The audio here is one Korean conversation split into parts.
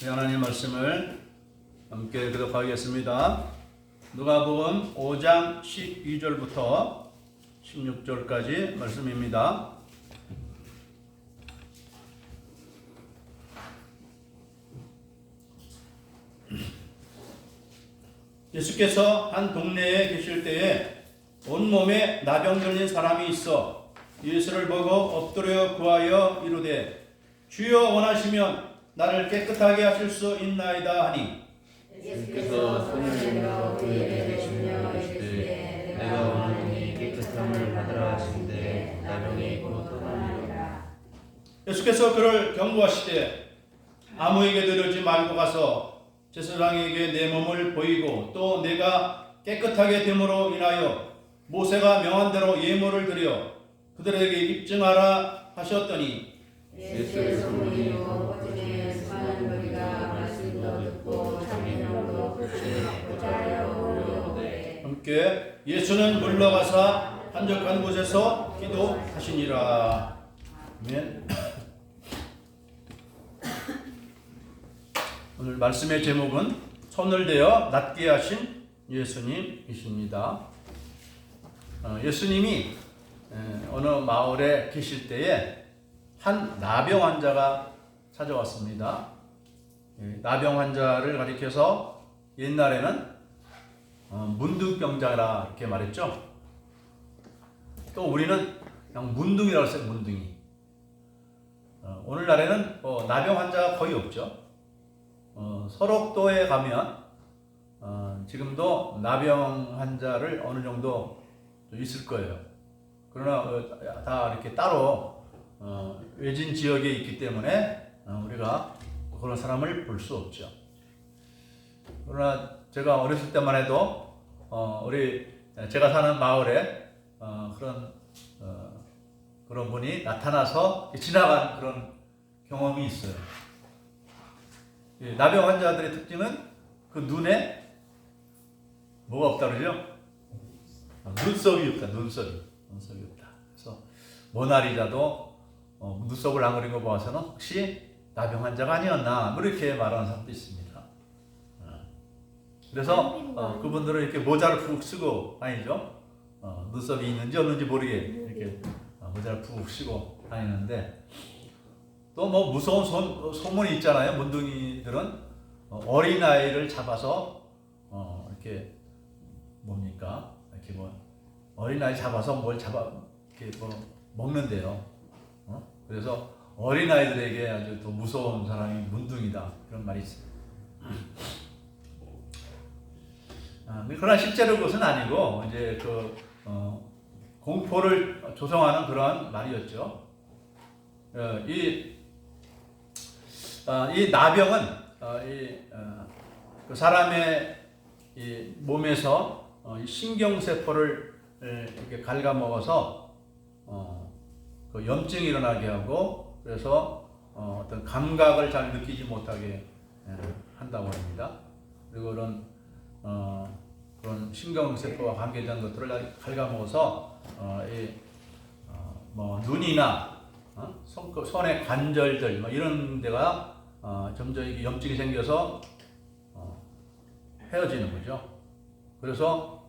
하나님 말씀을 함께 교독하겠습니다. 누가복음 5장 12절부터 16절까지 말씀입니다. 예수께서 한 동네에 계실 때에 온몸에 나병 걸린 사람이 있어 예수를 보고 엎드려 구하여 이르되 주여 원하시면 나를 깨끗하게 하실 수 있나이다 하니 예수께서 손을 내밀어 그에게 대시며 이르시되 내가 원하노니 깨끗함을 받으라 하시되 나병이 곧 떠나니라. 예수께서 그를 경고하시되 아무에게도 이르지 말고 가서 제사장에게 내 몸을 보이고 또 내가 깨끗하게 됨으로 인하여 모세가 명한 대로 예물을 드려 그들에게 입증하라 하셨더니 예수의 소문이 온 중에 수많은 무리가 말씀도 듣고 장례명도 풀심을 받고자 하여 오려오되 함께 예수는 물러가사 한적한 곳에서 기도하시니라. 아멘. 오늘 말씀의 제목은 손을 대어 낫게 하신 예수님이십니다. 예수님이 어느 마을에 계실 때에 한 나병 환자가 찾아왔습니다. 나병 환자를 가리켜서 옛날에는 문둥병자라 이렇게 말했죠. 또 우리는 그냥 문둥이라고 했어요. 문둥이. 오늘날에는 나병 환자가 거의 없죠. 설옥도에 가면 지금도 나병 환자를 어느 정도 있을 거예요. 그러나 다 이렇게 따로 외진 지역에 있기 때문에 우리가 그런 사람을 볼 수 없죠. 그러나 제가 어렸을 때만 해도 제가 사는 마을에 그런 분이 나타나서 지나간 그런 경험이 있어요. 나병 환자들의 특징은 그 눈에 뭐가 없다 그러죠? 눈썹이 없다. 눈썹이 없다. 그래서 모나리자도 눈썹을 안 그린 거 보아서는 혹시 나병 환자가 아니었나 이렇게 말하는 사람도 있습니다. 그래서 그분들은 이렇게 모자를 푹 쓰고 다니죠. 눈썹이 있는지 없는지 모르게 이렇게 모자를 푹 쓰고 다니는데 또 뭐 무서운 소문이 있잖아요. 문둥이들은 어린아이를 잡아서 이렇게 뭡니까? 이렇게 어린아이 잡아서 이렇게 먹는데요. 그래서 어린아이들에게 아주 더 무서운 사람이 문둥이다. 그런 말이 있어요. 그러나 실제로 그것은 아니고, 이제 공포를 조성하는 그러한 말이었죠. 이 나병은, 그 사람의 이 몸에서 신경세포를 이렇게 갉아먹어서, 그 염증이 일어나게 하고 그래서 어떤 감각을 잘 느끼지 못하게 한다고 합니다. 그리고 그런 신경세포와 관계된 것들을 갉아먹어서 눈이나 손의 관절들 이런 데가 점점 이게 염증이 생겨서 헤어지는 거죠. 그래서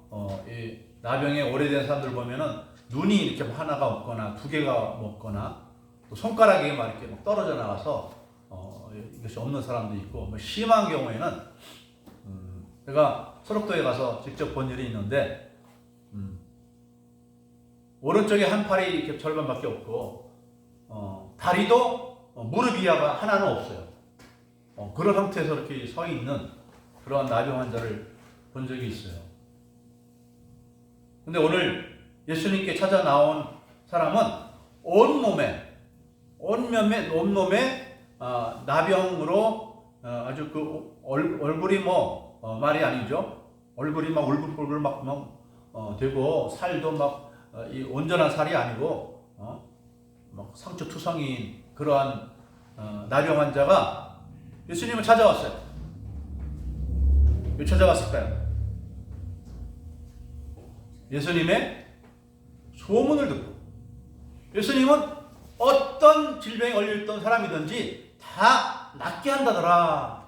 이 나병에 오래된 사람들 보면은 눈이 이렇게 하나가 없거나 두 개가 없거나 또 손가락이 막 이렇게 떨어져 나가서 이것이 없는 사람도 있고 심한 경우에는 제가 설옥도에 가서 직접 본 일이 있는데 오른쪽에 한 팔이 이렇게 절반밖에 없고 다리도 무릎 이하가 하나는 없어요. 그런 상태에서 이렇게 서 있는 그러한 나병 환자를 본 적이 있어요. 근데 오늘 예수님께 찾아 나온 사람은 온몸에 나병으로 아주 그 얼굴이 말이 아니죠. 얼굴이 막 울긋불긋 되고 살도 이 온전한 살이 아니고 막 상처투성인 그러한 나병 환자가 예수님을 찾아왔어요. 왜 찾아왔을까요? 예수님의 소문을 듣고 예수님은 어떤 질병에 걸려있던 사람이든지 다 낫게 한다더라.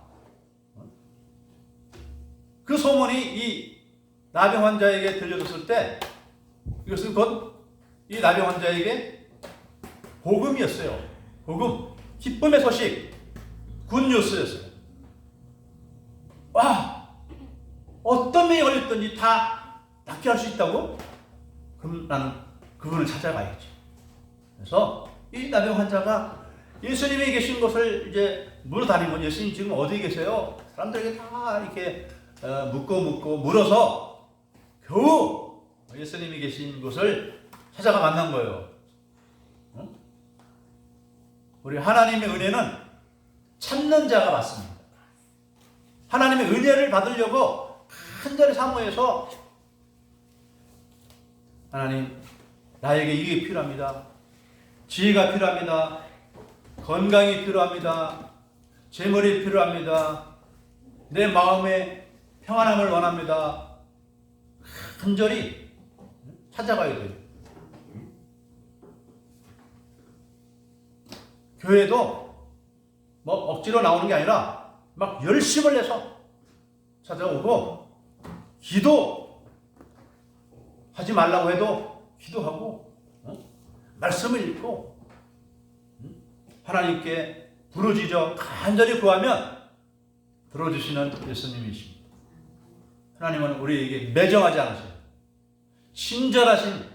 그 소문이 이 나병 환자에게 들려졌을 때 이것은 곧 이 나병 환자에게 복음이었어요. 복음, 기쁨의 소식, 굿뉴스였어요. 와, 어떤 병이 걸렸든지 다 낫게 할 수 있다고? 그럼 나는 그분을 찾아가야지. 그래서 이 나병 환자가 예수님이 계신 곳을 이제 물어다니면 예수님 지금 어디 계세요? 사람들에게 다 이렇게 묻고 물어서 겨우 예수님이 계신 곳을 찾아가 만난 거예요. 우리 하나님의 은혜는 찾는 자가 맞습니다. 하나님의 은혜를 받으려고 간절히 사모해서 하나님, 나에게 이게 필요합니다. 지혜가 필요합니다. 건강이 필요합니다. 재물이 필요합니다. 내 마음에 평안함을 원합니다. 간절히 찾아가야 돼요. 교회도 뭐 억지로 나오는 게 아니라 막 열심을 내서 찾아오고, 기도하지 말라고 해도 기도하고, 말씀을 읽고, 하나님께 부르짖어 간절히 구하면 들어주시는 예수님이십니다. 하나님은 우리에게 매정하지 않으세요. 친절하신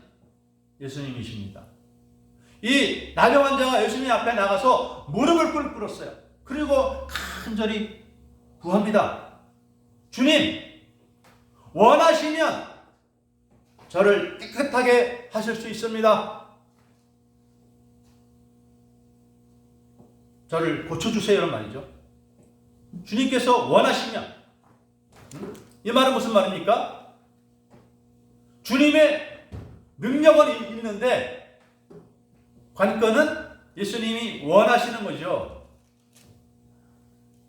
예수님이십니다. 이 나병 환자가 예수님 앞에 나가서 무릎을 꿇었어요. 그리고 간절히 구합니다. 주님, 원하시면 저를 깨끗하게 하실 수 있습니다. 저를 고쳐주세요. 이런 말이죠. 주님께서 원하시면, 이 말은 무슨 말입니까? 주님의 능력은 있는데 관건은 예수님이 원하시는 거죠.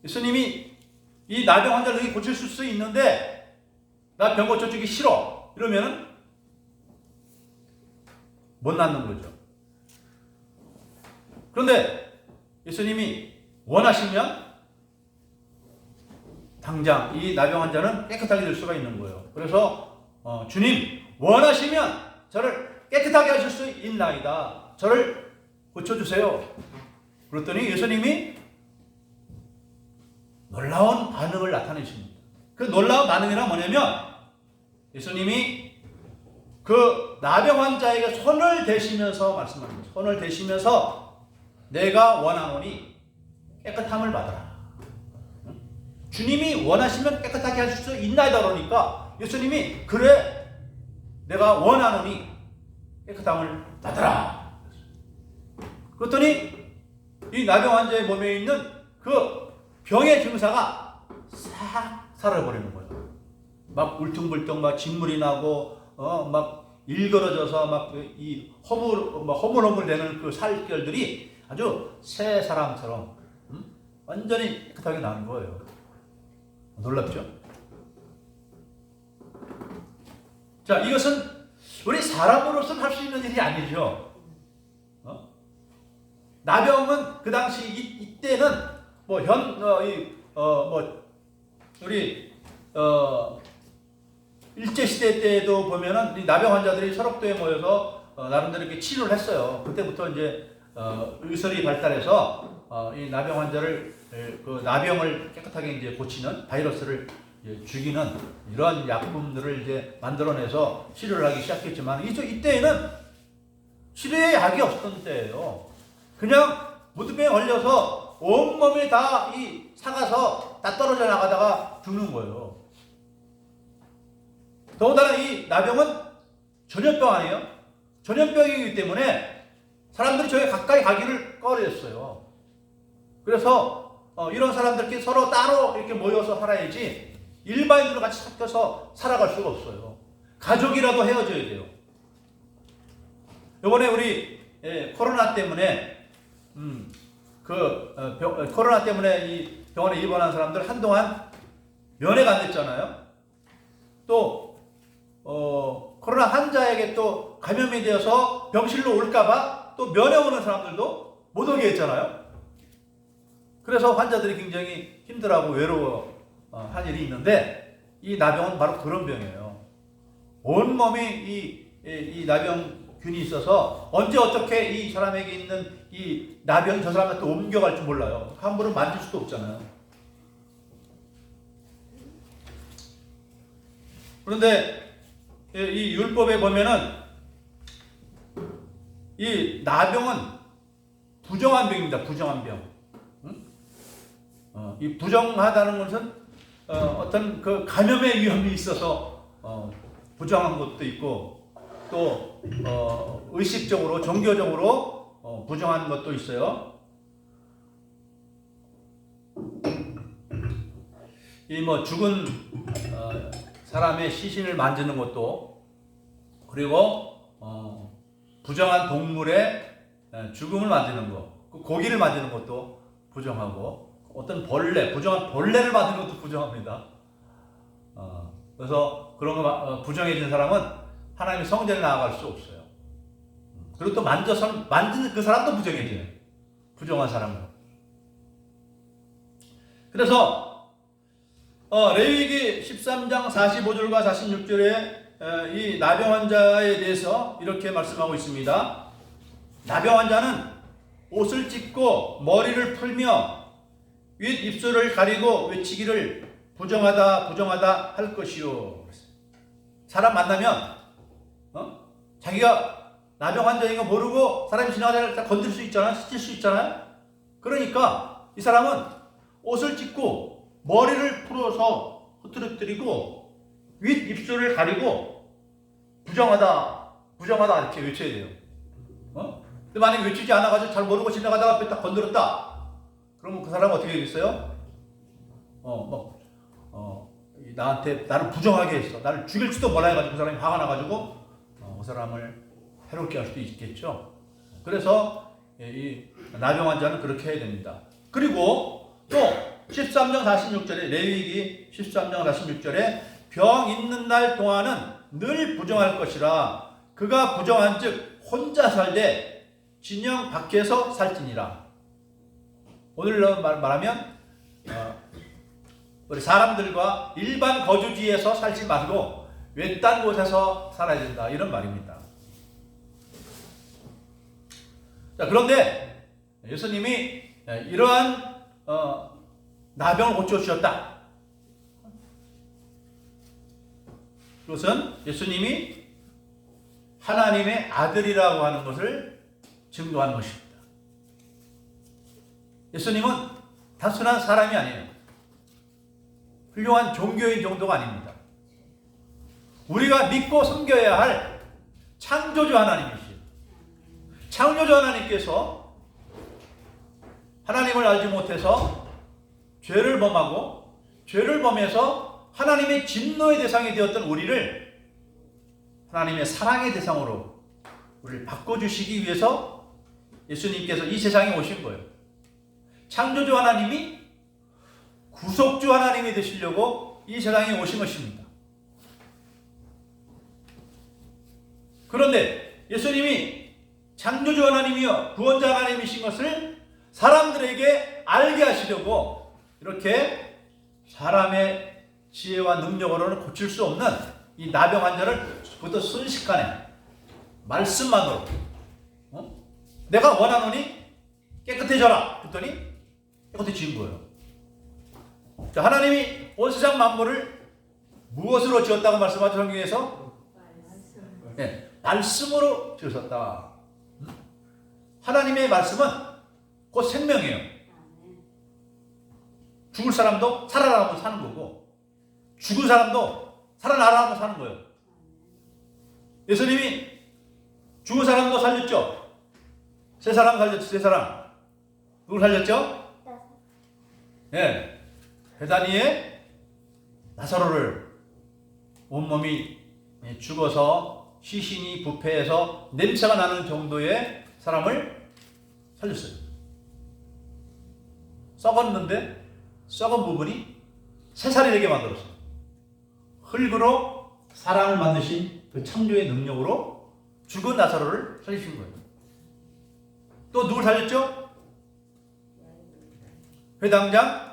예수님이 이 나병 환자를 고칠 수 있는데 나 병 고쳐주기 싫어 이러면은 못 낫는 거죠. 그런데 예수님이 원하시면 당장 이 나병 환자는 깨끗하게 될 수가 있는 거예요. 그래서 주님 원하시면 저를 깨끗하게 하실 수 있나이다. 저를 고쳐주세요. 그랬더니 예수님이 놀라운 반응을 나타내십니다. 그 놀라운 반응이란 뭐냐면 예수님이 그 나병 환자에게 손을 대시면서 말씀합니다. 손을 대시면서 내가 원하노니 깨끗함을 받아라. 주님이 원하시면 깨끗하게 하실 수 있나이다 그러니까 예수님이 그래 내가 원하노니 깨끗함을 받아라. 그랬더니 이 나병 환자의 몸에 있는 그 병의 증사가 싹 사라버리는 거예요. 막 울퉁불퉁 막 진물이 나고 막 일그러져서 막 이 허물허물 되는 그 살결들이 아주 새 사람처럼 완전히 깨끗하게 나는 거예요. 놀랍죠? 자, 이것은 우리 사람으로서는 할 수 있는 일이 아니죠. 나병은 그 당시 이때는 우리 일제 시대 때도 보면은 이 나병 환자들이 설옥도에 모여서 나름대로 이렇게 치료를 했어요. 그때부터 이제 의술이 발달해서 이 나병 환자를 그 나병을 깨끗하게 이제 고치는 바이러스를 죽이는 이런 약품들을 이제 만들어내서 치료를 하기 시작했지만 이때에는 치료에 약이 없었던 때예요. 그냥 무드병에 걸려서 온몸이 다 이 사가서 다 떨어져 나가다가 죽는 거예요. 더군다나 이 나병은 전염병 아니에요? 전염병이기 때문에 사람들이 저에 가까이 가기를 꺼려했어요. 그래서 이런 사람들끼리 서로 따로 이렇게 모여서 살아야지 일반인들과 같이 섞여서 살아갈 수가 없어요. 가족이라도 헤어져야 돼요. 이번에 우리 코로나 때문에 코로나 때문에 이 병원에 입원한 사람들 한동안 면회가 안 됐잖아요. 또 코로나 환자에게 또 감염이 되어서 병실로 올까봐 또 면회 오는 사람들도 못 오게 했잖아요. 그래서 환자들이 굉장히 힘들어하고 외로워한 일이 있는데 이 나병은 바로 그런 병이에요. 온 몸에 이 나병균이 있어서 언제 어떻게 이 사람에게 있는 이 나병이 저 사람한테 옮겨갈 줄 몰라요. 함부로 만질 수도 없잖아요. 그런데 이 율법에 보면은 이 나병은 부정한 병입니다. 부정한 병. 이 부정하다는 것은 어떤 그 감염의 위험이 있어서 부정한 것도 있고 또 의식적으로 종교적으로 부정한 것도 있어요. 이 뭐 죽은 사람의 시신을 만지는 것도 그리고 부정한 동물의 죽음을 만지는 것, 고기를 만지는 것도 부정하고 어떤 벌레, 부정한 벌레를 만드는 것도 부정합니다. 그래서 그런 거 부정해진 사람은 하나님의 성전에 나아갈 수 없어요. 그리고 또 만지는 그 사람도 부정해져요. 부정한 사람은. 그래서 레위기 13장 45절과 46절에 이 나병 환자에 대해서 이렇게 말씀하고 있습니다. 나병 환자는 옷을 찢고 머리를 풀며 윗 입술을 가리고 외치기를 부정하다 부정하다 할 것이요. 사람 만나면 자기가 나병 환자인 거 모르고 사람이 지나가다가 건들 수 있잖아요. 스칠 수 있잖아요. 그러니까 이 사람은 옷을 찢고 머리를 풀어서 흐트러뜨리고 윗 입술을 가리고 부정하다 부정하다 이렇게 외쳐야 돼요. 근데 만약에 외치지 않아가지고 잘 모르고 지나가다가 앞에 딱 건드렸다. 그러면 그 사람은 어떻게 되겠어요? 나한테 나를 부정하게 했어. 나를 죽일지도 몰라 해가지고 그 사람이 화가 나가지고 그 사람을 해롭게 할 수도 있겠죠. 그래서 이 나병 환자는 그렇게 해야 됩니다. 그리고 또 13장 46절에 레위기 13장 46절에 병 있는 날 동안은 늘 부정할 것이라 그가 부정한즉 혼자 살되 진영 밖에서 살지니라. 오늘로 말하면 우리 사람들과 일반 거주지에서 살지 말고 외딴 곳에서 살아야 된다 이런 말입니다. 자, 그런데 예수님이 이러한 나병을 고쳐주셨다. 그것은 예수님이 하나님의 아들이라고 하는 것을 증거하는 것입니다. 예수님은 단순한 사람이 아니에요. 훌륭한 종교인 정도가 아닙니다. 우리가 믿고 섬겨야 할 창조주 하나님이시죠. 창조주 하나님께서 하나님을 알지 못해서 죄를 범하고 죄를 범해서 하나님의 진노의 대상이 되었던 우리를 하나님의 사랑의 대상으로 우리를 바꿔주시기 위해서 예수님께서 이 세상에 오신 거예요. 창조주 하나님이 구속주 하나님이 되시려고 이 세상에 오신 것입니다. 그런데 예수님이 창조주 하나님이여 구원자 하나님이신 것을 사람들에게 알게 하시려고 이렇게 사람의 지혜와 능력으로는 고칠 수 없는 이 나병 환자를 그것도 순식간에 말씀만으로 내가 원하노니 깨끗해져라 했더니 깨끗해진 거예요. 자, 하나님이 온 세상 만물을 무엇으로 지었다고 말씀하죠? 성경에서? 네, 말씀으로 지으셨다. 하나님의 말씀은 곧 생명이에요. 죽을 사람도 살아나면 사는 거고 죽은 사람도 살아나라면 사는 거예요. 예수님이 죽은 사람도 살렸죠. 세 사람 살렸죠. 세 사람. 누굴 살렸죠? 네. 베다니에 나사로를 온몸이 죽어서 시신이 부패해서 냄새가 나는 정도의 사람을 살렸어요. 썩었는데 썩은 부분이 새살이 되게 만들었어요. 흙으로 사람을 만드신 그 창조의 능력으로 죽은 나사로를 살리신 거예요. 또 누굴 살렸죠? 회당장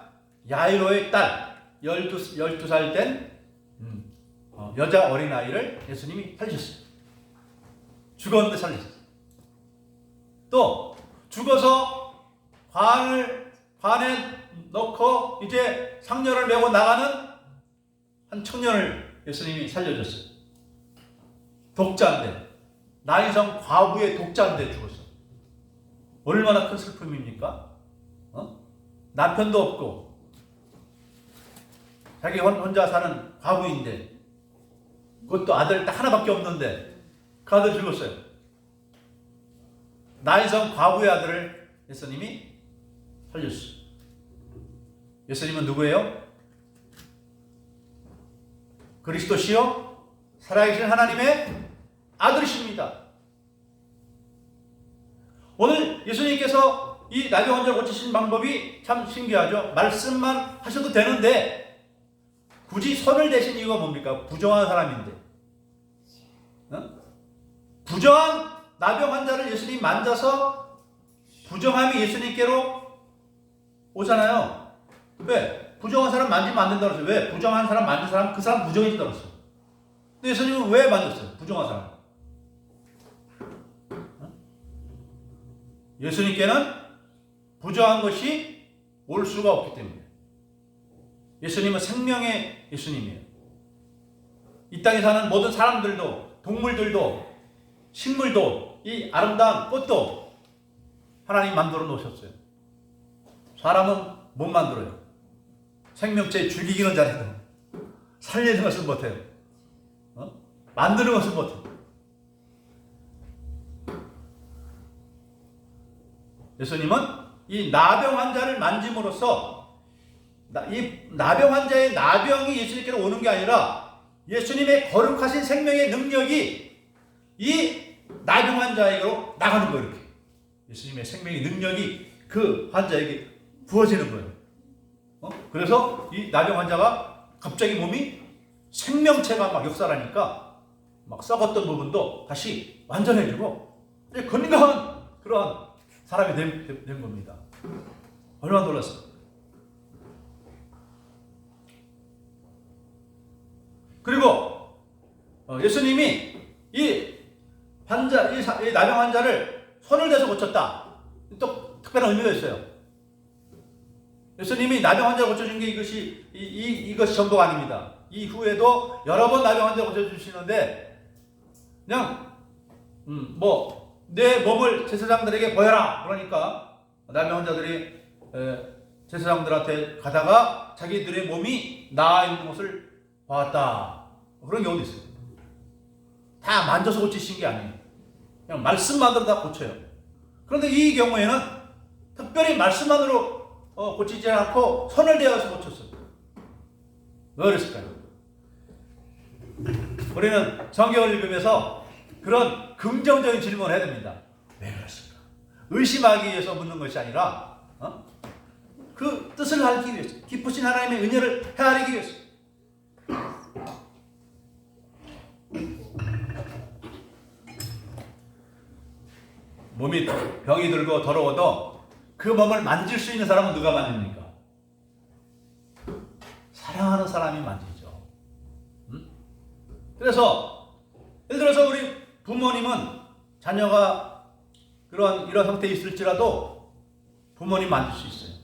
야이로의 딸 12살 된 여자 어린아이를 예수님이 살리셨어요. 죽었는데 살리셨어요. 또 죽어서 관에 넣고 이제 상녀를 메고 나가는 한 청년을 예수님이 살려줬어요. 독자인데, 나인성 과부의 독자인데 죽었어. 얼마나 큰 슬픔입니까? 남편도 없고 자기 혼자 사는 과부인데, 그것도 아들 딱 하나밖에 없는데 그 아들 죽었어요. 나인성 과부의 아들을 예수님이 살렸어요. 예수님은 누구예요? 그리스도시요 살아계신 하나님의 아들이십니다. 오늘 예수님께서 이 나병 환자를 고치신 방법이 참 신기하죠. 말씀만 하셔도 되는데 굳이 손을 대신 이유가 뭡니까? 부정한 사람인데, 부정한 나병 환자를 예수님 만져서 부정함이 예수님께로 오잖아요. 왜? 부정한 사람 만지면 안 된다고 했어요. 왜? 부정한 사람 만진 사람, 그 사람 부정해진다고 했어요. 근데 예수님은 왜 만졌어요? 부정한 사람. 예수님께는 부정한 것이 올 수가 없기 때문에. 예수님은 생명의 예수님이에요. 이 땅에 사는 모든 사람들도, 동물들도, 식물도, 이 아름다운 꽃도 하나님 만들어 놓으셨어요. 사람은 못 만들어요. 생명체 죽이기는 잘해도 살리는 것은 못해요. 만드는 것은 못해요. 예수님은 이 나병 환자를 만짐으로써, 이 나병 환자의 나병이 예수님께로 오는 게 아니라 예수님의 거룩하신 생명의 능력이 이 나병 환자에게로 나가는 거예요. 이렇게 예수님의 생명의 능력이 그 환자에게 부어지는 거예요. 그래서 이 나병 환자가 갑자기 몸이 생명체가 막 역살하니까 막 썩었던 부분도 다시 완전해지고 건강한 그러한 사람이 된 겁니다. 얼마나 놀랐어요. 그리고 예수님이 이 나병 환자를 손을 대서 고쳤다. 또 특별한 의미가 있어요. 예수님이 나병 환자를 고쳐준 게 이것이 전부가 아닙니다. 이후에도 여러 번 나병 환자를 고쳐주시는데, 그냥 내 몸을 제사장들에게 보여라. 그러니까 나병 환자들이 제사장들한테 가다가 자기들의 몸이 나아 있는 것을 봤다. 그런 경우도 있어요. 다 만져서 고치신 게 아니에요. 그냥 말씀만으로 다 고쳐요. 그런데 이 경우에는 특별히 말씀만으로 고치지 않고 손을 대어서 고쳤어요. 왜 그랬을까요? 우리는 성경을 읽으면서 그런 긍정적인 질문을 해야 됩니다. 왜 그랬을까? 의심하기 위해서 묻는 것이 아니라 그 뜻을 알기 위해서, 기쁘신 하나님의 은혜를 헤아리기 위해서. 몸이 병이 들고 더러워도 그 몸을 만질 수 있는 사람은 누가 만집니까? 사랑하는 사람이 만지죠. 그래서 예를 들어서 우리 부모님은 자녀가 이런 상태에 있을지라도 부모님 만질 수 있어요.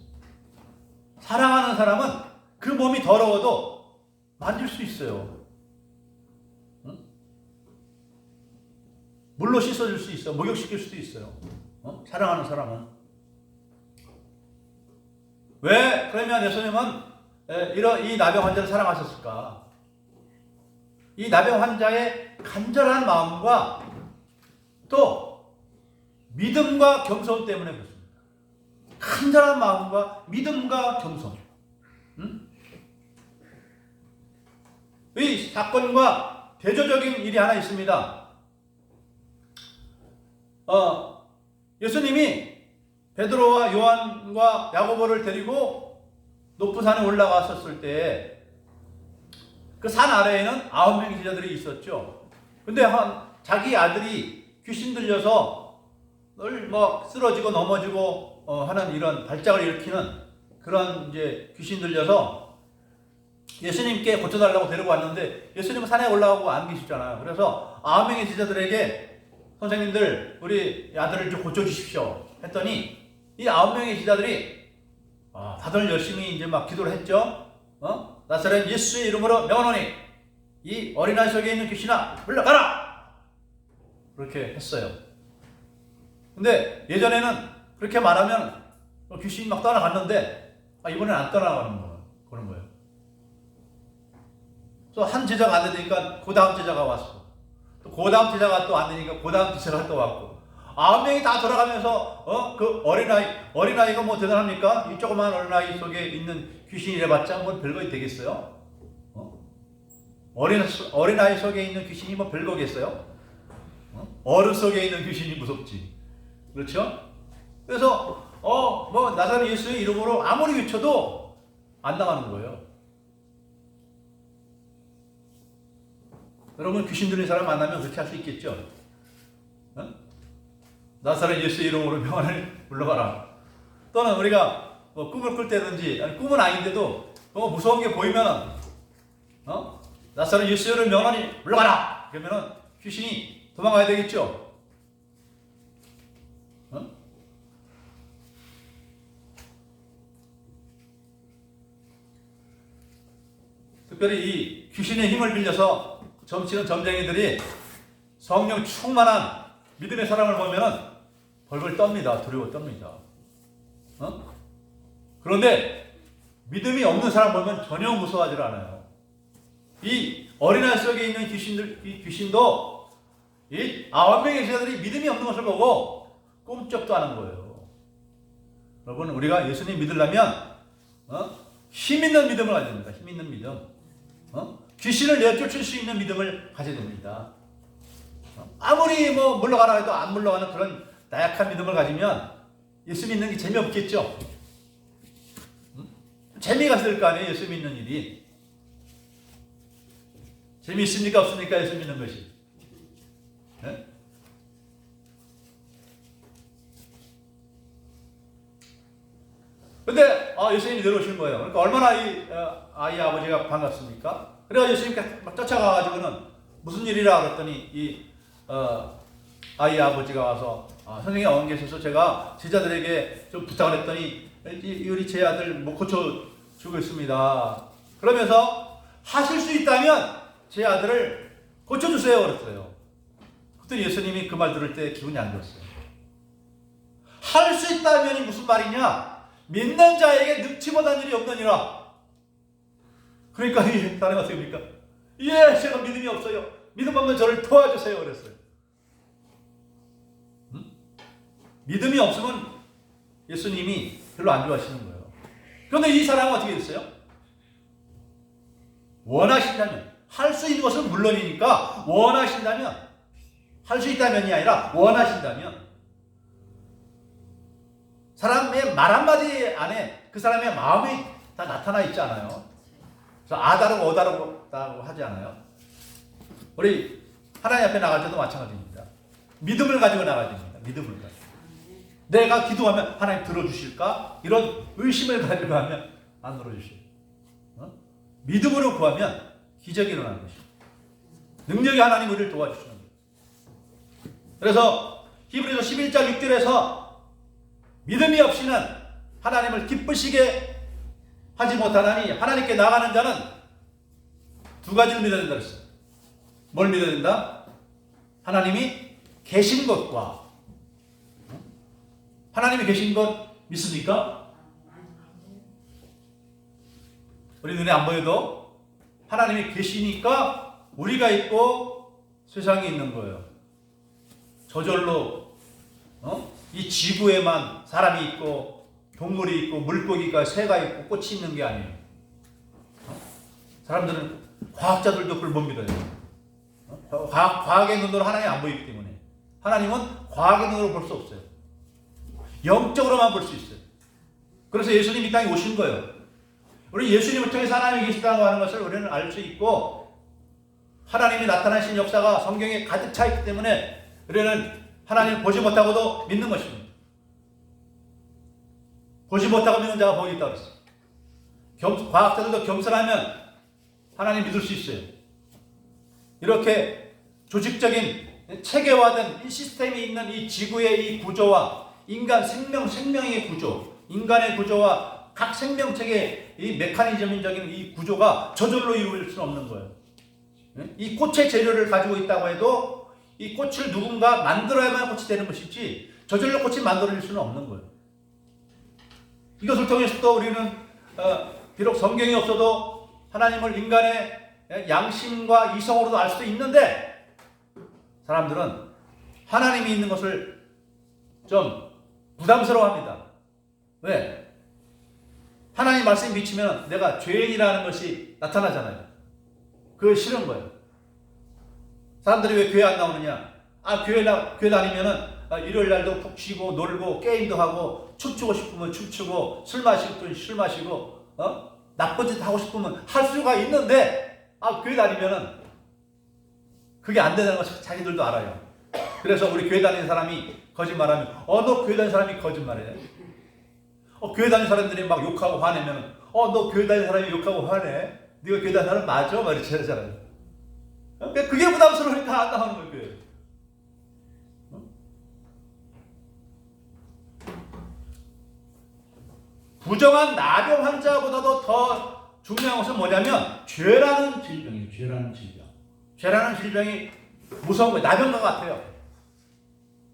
사랑하는 사람은 그 몸이 더러워도 만질 수 있어요. 물로 씻어줄 수 있어요. 목욕시킬 수도 있어요. 사랑하는 사람은. 왜 그러면 예수님은 이 나병 환자를 사랑하셨을까? 이 나병 환자의 간절한 마음과 또 믿음과 겸손 때문에 그렇습니다. 간절한 마음과 믿음과 겸손. 이 사건과 대조적인 일이 하나 있습니다. 예수님이 베드로와 요한과 야고보를 데리고 높은 산에 올라갔었을 때 그 산 아래에는 9명의 제자들이 있었죠. 근데 자기 아들이 귀신 들려서 늘 쓰러지고 넘어지고 하는 이런 발작을 일으키는 그런 이제 귀신 들려서 예수님께 고쳐달라고 데리고 왔는데 예수님은 산에 올라가고 안 계시잖아요. 그래서 9명의 제자들에게 선생님들 우리 아들을 좀 고쳐주십시오 했더니 이 9명의 제자들이 다들 열심히 이제 막 기도를 했죠. 나사렛 예수의 이름으로 명하노니 이 어린아이 속에 있는 귀신아 물러가라! 그렇게 했어요. 근데 예전에는 그렇게 말하면 귀신이 막 떠나갔는데 이번엔 안 떠나가는 거예요. 그런 거예요. 그래서 한 제자가 안 되니까 그 다음 제자가 왔어. 또 그 다음 제자가 또 안 되니까 그 다음 제자가 또 왔고 9명이 다 돌아가면서 그 어린아이가 뭐 대단합니까? 이 조그만 어린아이 속에 있는 귀신이래봤자 뭐 별거 되겠어요? 어린아이 속에 있는 귀신이 뭐 별거겠어요? 어른 속에 있는 귀신이 무섭지. 그렇죠? 그래서 뭐 나사렛 예수의 이름으로 아무리 외쳐도 안 나가는 거예요. 여러분 귀신 들린 사람 만나면 그렇게 할 수 있겠죠? 나사렛 예수의 이름으로 명하노니 물러가라. 또는 우리가 뭐 꿈을 꿀 때든지 아니 꿈은 아닌데도 무서운 게 보이면은 나사렛 예수의 이름으로 명하노니 물러가라. 그러면은 귀신이 도망가야 되겠죠? 특별히 이 귀신의 힘을 빌려서 점치는 점쟁이들이 성령 충만한 믿음의 사람을 보면은 벌벌 떱니다. 두려워 떱니다. 그런데 믿음이 없는 사람 보면 전혀 무서워하지 않아요. 이 어린아이 속에 있는 귀신도 이 9명의 제자들이 믿음이 없는 것을 보고 꼼짝도 안 한 거예요. 여러분 우리가 예수님 믿으려면 힘 있는 믿음을 가져야 됩니다. 힘 있는 믿음. 귀신을 내쫓을 수 있는 믿음을 가져야 됩니다. 아무리 뭐 물러가라 해도 안 물러가는 그런 나약한 믿음을 가지면 예수 믿는 게 재미없겠죠. 재미가 있을 거 아니에요. 예수 믿는 일이. 재미있습니까? 없습니까? 예수 믿는 것이. 네? 근데 예수님이 내려오신 거예요. 그러니까 얼마나 이 아이 아버지가 반갑습니까? 그래서 예수님께 막 쫓아가가지고는 무슨 일이라 그랬더니 이 아이 아버지가 와서 선생님 어디 계셔서 제가 제자들에게 좀 부탁을 했더니 우리 제 아들 못 고쳐주고 있습니다. 그러면서 하실 수 있다면 제 아들을 고쳐주세요 그랬어요. 그랬더니 예수님이 그 말 들을 때 기분이 안 좋았어요. 할 수 있다면이 무슨 말이냐? 믿는 자에게 능치 못한 일이 없느니라. 그러니까 이 사람이 어떻게 합니까? 예, 제가 믿음이 없어요. 믿음 없는 저를 도와주세요 그랬어요. 믿음이 없으면 예수님이 별로 안 좋아하시는 거예요. 그런데 이 사람은 어떻게 됐어요? 원하신다면 할 수 있는 것은 물론이니까 원하신다면 할 수 있다면이 아니라 원하신다면 사람의 말 한마디 안에 그 사람의 마음이 다 나타나 있잖아요. 그래서 아다르고 어다르다고 하지 않아요? 우리 하나님 앞에 나갈 때도 마찬가지입니다. 믿음을 가지고 나가야 됩니다. 믿음을 가지고. 내가 기도하면 하나님 들어주실까? 이런 의심을 가지고 하면 안 들어주셔요. 믿음으로 구하면 기적이 일어나는 것입니다. 능력이 하나님 우리를 도와주시는 거예요. 그래서 히브리서 11장 6절에서 믿음이 없이는 하나님을 기쁘시게 하지 못하나니 하나님께 나가는 자는 두 가지를 믿어야 된다 그랬어요. 뭘 믿어야 된다? 하나님이 계신 것과 하나님이 계신 것 믿습니까? 우리 눈에 안 보여도 하나님이 계시니까 우리가 있고 세상이 있는 거예요. 저절로 이 지구에만 사람이 있고 동물이 있고 물고기가 새가 있고 꽃이 있는 게 아니에요. 사람들은 과학자들도 그걸 못 믿어요. 과학의 눈으로 하나님이 안 보이기 때문에 하나님은 과학의 눈으로 볼 수 없어요. 영적으로만 볼 수 있어요. 그래서 예수님이 이 땅에 오신 거예요. 우리 예수님을 통해서 하나님이 계시다고 하는 것을 우리는 알 수 있고 하나님이 나타나신 역사가 성경에 가득 차 있기 때문에 우리는 하나님을 보지 못하고도 믿는 것입니다. 보지 못하고 믿는 자가 복이 있다고 했어요. 과학자들도 겸손하면 하나님 믿을 수 있어요. 이렇게 조직적인 체계화된 이 시스템이 있는 이 지구의 이 구조와 인간 생명의 구조, 인간의 구조와 각 생명체계의 이 메커니즘적인 이 구조가 저절로 이루어질 수는 없는 거예요. 이 꽃의 재료를 가지고 있다고 해도 이 꽃을 누군가 만들어야만 꽃이 되는 것이지 저절로 꽃이 만들어질 수는 없는 거예요. 이것을 통해서 또 우리는 비록 성경이 없어도 하나님을 인간의 양심과 이성으로도 알 수도 있는데 사람들은 하나님이 있는 것을 좀 부담스러워합니다. 왜? 하나님 말씀에 미치면 내가 죄인이라는 것이 나타나잖아요. 그게 싫은 거예요. 사람들이 왜 교회 안 나오느냐? 교회 다니면은 일요일 날도 푹 쉬고 놀고 게임도 하고 춤추고 싶으면 춤추고 술 마시고 싶으면 술 마시고 나쁜 짓 하고 싶으면 할 수가 있는데 교회 다니면은 그게 안 된다는 것을 자기들도 알아요. 그래서 우리 교회 다니는 사람이 거짓말하면 너 교회 다니는 사람이 거짓말해. 교회 다니는 사람들이 막 욕하고 화내면 너 교회 다니는 사람이 욕하고 화내. 네가 교회 다니는 사람 맞아? 막 이렇게 하잖아요. 그게 부담스러우니까 안 나오는 거예요. 부정한 나병 환자보다도 더 중요한 것은 뭐냐면 죄라는 질병이에요. 죄라는 질병이 무서운 거예요. 나병과 같아요.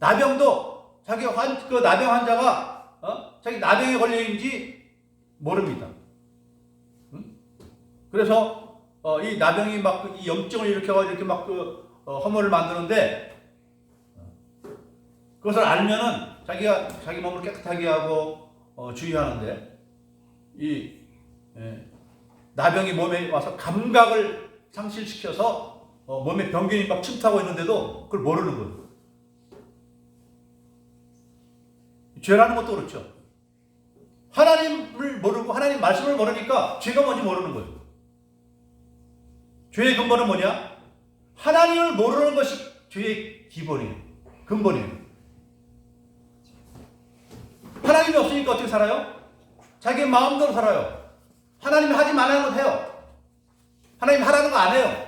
나병도 그 나병 환자가 자기 나병에 걸려있는지 모릅니다. 그래서 이 나병이 막 이 염증을 일으켜가지고 이렇게 막 허물을 만드는데 그것을 알면은 자기가 자기 몸을 깨끗하게 하고 주의하는데 나병이 몸에 와서 감각을 상실시켜서 몸에 병균이 막 침투하고 있는데도 그걸 모르는 거예요. 죄라는 것도 그렇죠. 하나님을 모르고 하나님 말씀을 모르니까 죄가 뭔지 모르는 거예요. 죄의 근본은 뭐냐? 하나님을 모르는 것이 죄의 기본이에요. 근본이에요. 하나님이 없으니까 어떻게 살아요? 자기 마음대로 살아요. 하나님이 하지 말라는 것 해요. 하나님이 하라는 거 안 해요.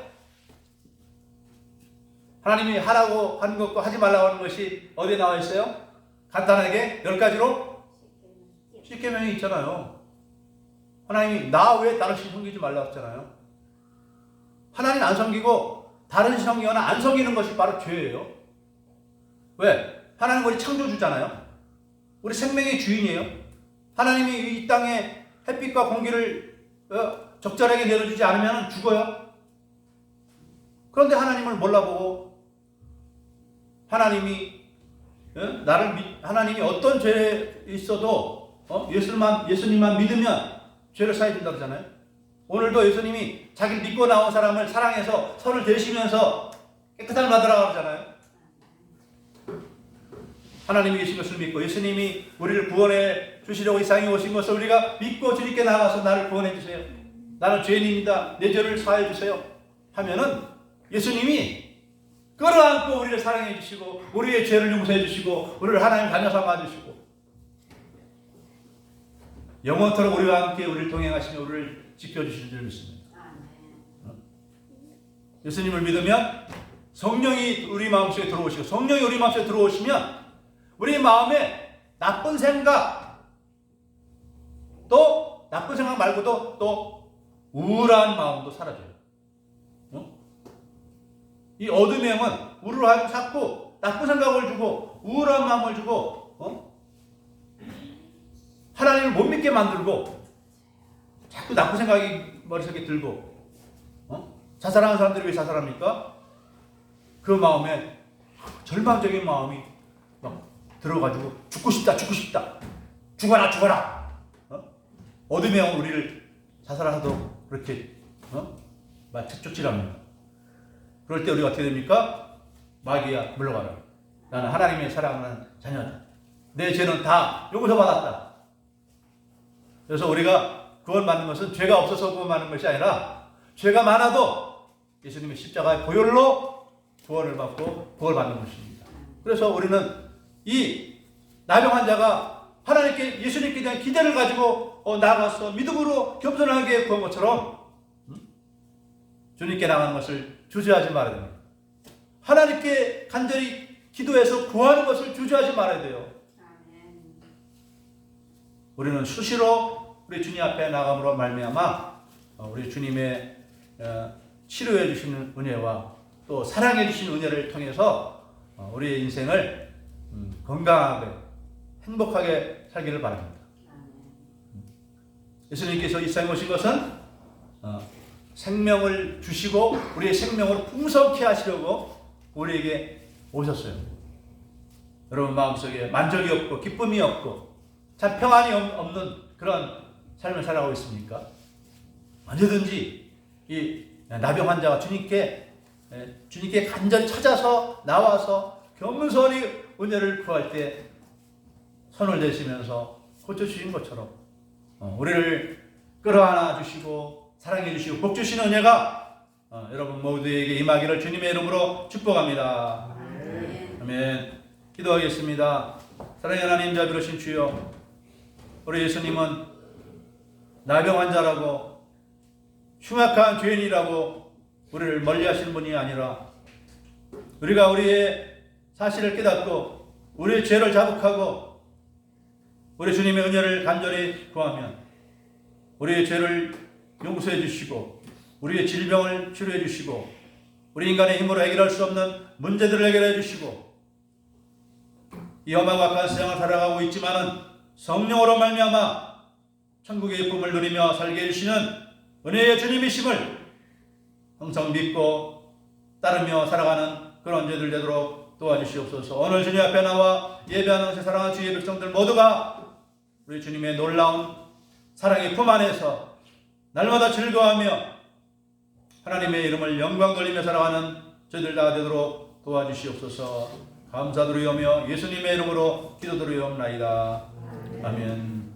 하나님이 하라고 하는 것과 하지 말라고 하는 것이 어디에 나와 있어요? 간단하게 10가지로 십계명이 있잖아요. 하나님이 나 외에 다른 신 섬기지 말라고 했잖아요. 하나님 안 섬기고 다른 신 섬기거나 안 섬기는 것이 바로 죄예요. 왜? 하나님 우리 창조주잖아요. 우리 생명의 주인이에요. 하나님이 이 땅에 햇빛과 공기를 적절하게 내려주지 않으면 죽어요. 그런데 하나님을 몰라보고 하나님이 하나님이 어떤 죄에 있어도 예수님만 믿으면 죄를 사해 준다고 하잖아요. 오늘도 예수님이 자기를 믿고 나온 사람을 사랑해서 선을 대시면서 깨끗함을 받으라고 하잖아요. 하나님이 계신 것을 믿고 예수님이 우리를 구원해 주시려고 이 땅에 오신 것을 우리가 믿고 주님께 나가서 나를 구원해 주세요. 나는 죄인입니다. 내 죄를 사해 주세요. 하면은 예수님이 끌어안고 우리를 사랑해 주시고 우리의 죄를 용서해 주시고 우리를 하나님 자녀 삼아 주시고 영원토록 우리와 함께 우리를 동행하시며 우리를 지켜주실 줄 믿습니다. 예수님을 믿으면 성령이 우리 마음속에 들어오시고 성령이 우리 마음속에 들어오시면 우리 마음에 나쁜 생각 또 나쁜 생각 말고도 또 우울한 마음도 사라져요. 이 어둠의 영은 우리를 하여금 자꾸 나쁜 생각을 주고 우울한 마음을 주고 하나님을 못 믿게 만들고 자꾸 나쁜 생각이 머릿속에 들고 자살하는 사람들이 왜 자살합니까? 그 마음에 절망적인 마음이 막 들어가지고 죽고 싶다 죽어라 어둠의 영은 우리를 자살하도록 그렇게 막 쫓으랍니다. 그럴 때 우리가 어떻게 됩니까? 마귀야 물러가라. 나는 하나님의 사랑하는 자녀다. 내 죄는 다 용서받았다. 그래서 우리가 구원받는 것은 죄가 없어서 구원받는 것이 아니라 죄가 많아도 예수님의 십자가의 보혈로 구원을 받고 구원받는 것입니다. 그래서 우리는 이 나병 환자가 하나님께 예수님께 대한 기대를 가지고 나아가서 믿음으로 겸손하게 구한 것처럼 주님께 나가는 것을 주저하지 말아야 됩니다. 하나님께 간절히 기도해서 구하는 것을 주저하지 말아야 돼요. 우리는 수시로 우리 주님 앞에 나감으로 말미암아 우리 주님의 치료해 주시는 은혜와 또 사랑해 주시는 은혜를 통해서 우리의 인생을 건강하게 행복하게 살기를 바랍니다. 예수님께서 이 세상에 오신 것은 생명을 주시고 우리의 생명을 풍성케 하시려고 우리에게 오셨어요. 여러분 마음속에 만족이 없고 기쁨이 없고 참 평안이 없는 그런 삶을 살아가고 있습니까? 언제든지 이 나병 환자가 주님께 간절히 찾아서 나와서 겸손히 은혜를 구할 때 손을 대시면서 고쳐주신 것처럼 우리를 끌어안아 주시고 사랑해 주시고 복 주시는 은혜가 여러분 모두에게 임하기를 주님의 이름으로 축복합니다. 아멘. 기도하겠습니다. 사랑의 하나님 자비로우신 주여, 우리 예수님은 나병 환자라고 흉악한 죄인이라고 우리를 멀리하시는 분이 아니라 우리가 우리의 사실을 깨닫고 우리의 죄를 자복하고 우리 주님의 은혜를 간절히 구하면 우리의 죄를 용서해 주시고 우리의 질병을 치료해 주시고 우리 인간의 힘으로 해결할 수 없는 문제들을 해결해 주시고 이 험하고 악한 세상을 살아가고 있지만은 성령으로 말미암아 천국의 기쁨을 누리며 살게 해주시는 은혜의 주님이심을 항상 믿고 따르며 살아가는 그런 죄들 되도록 도와주시옵소서. 오늘 주님 앞에 나와 예배하는 것을 사랑하는 주의 백성들 모두가 우리 주님의 놀라운 사랑의 품 안에서 날마다 즐거워하며 하나님의 이름을 영광 돌리며 살아가는 저희들 다 되도록 도와주시옵소서. 감사드리오며 예수님의 이름으로 기도드리옵나이다. 아멘.